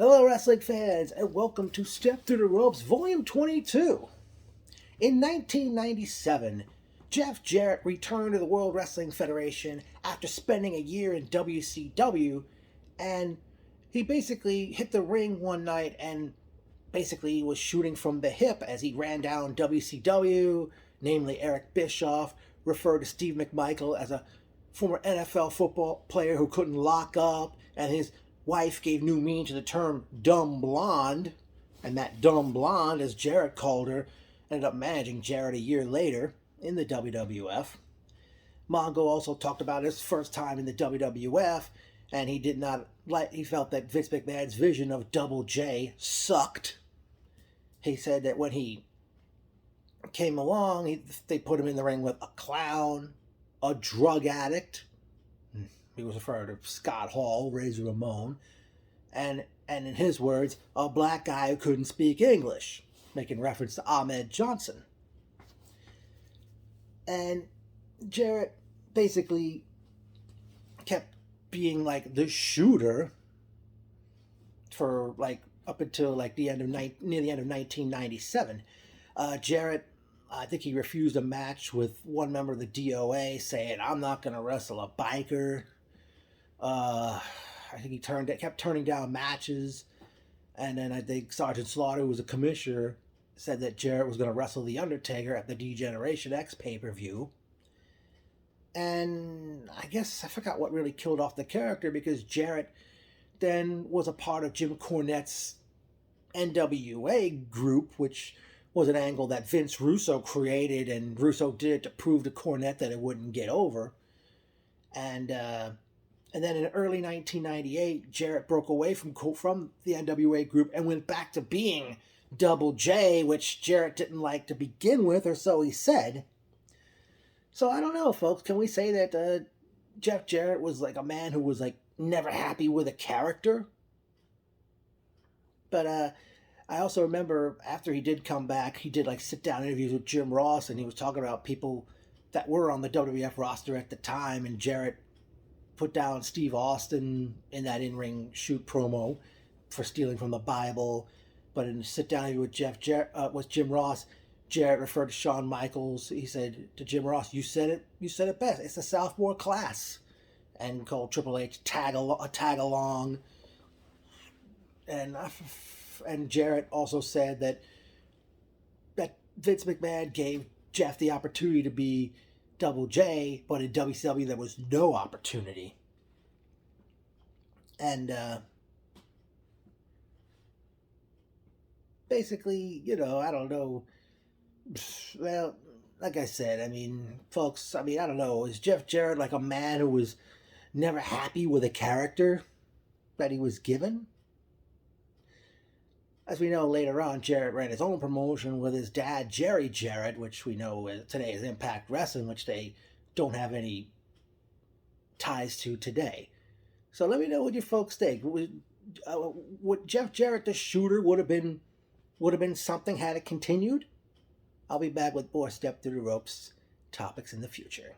Hello, wrestling fans, and welcome to Step Through the Ropes, Volume 22. In 1997, Jeff Jarrett returned to the World Wrestling Federation after spending a year in WCW, and he basically hit the ring one night and basically was shooting from the hip as he ran down WCW, namely Eric Bischoff, referred to Steve McMichael as a former NFL football player who couldn't lock up, and his wife gave new meaning to the term dumb blonde, and that dumb blonde, as Jarrett called her, ended up managing Jarrett a year later in the WWF. Mongo also talked about his first time in the WWF, and he felt that Vince McMahon's vision of Double J sucked. He said that when he came along, they put him in the ring with a clown, a drug addict. He was referring to Scott Hall, Razor Ramon, and in his words, a black guy who couldn't speak English, making reference to Ahmed Johnson. And Jarrett basically kept being like the shooter for like up until like near the end of 1997. Jarrett, I think he refused a match with one member of the DOA, saying, "I'm not going to wrestle a biker." I think he kept turning down matches, and then I think Sergeant Slaughter, who was a commissioner, said that Jarrett was going to wrestle The Undertaker at the D-Generation X pay-per-view. And I guess I forgot what really killed off the character, because Jarrett then was a part of Jim Cornette's NWA group, which was an angle that Vince Russo created, and Russo did it to prove to Cornette that it wouldn't get over. And then in early 1998, Jarrett broke away from the NWA group and went back to being Double J, which Jarrett didn't like to begin with, or so he said. So I don't know, folks. Can we say that Jeff Jarrett was like a man who was like never happy with a character? But I also remember after he did come back, he did like sit-down interviews with Jim Ross, and he was talking about people that were on the WWF roster at the time, and Jarrett put down Steve Austin in that in-ring shoot promo for stealing from the Bible. But in a sit-down interview with Jim Ross, Jarrett referred to Shawn Michaels. He said to Jim Ross, "You said it best. It's a sophomore class," and called Triple H a tag along. And Jarrett also said that Vince McMahon gave Jeff the opportunity to be Double J, but in WCW there was no opportunity. And basically, I don't know. Well, like I said, I mean, folks, I don't know. Is Jeff Jarrett like a man who was never happy with a character that he was given? As we know, later on, Jarrett ran his own promotion with his dad, Jerry Jarrett, which we know today is Impact Wrestling, which they don't have any ties to today. So let me know what you folks think. Would Jeff Jarrett, the shooter, would have been something had it continued? I'll be back with more Step Through the Ropes topics in the future.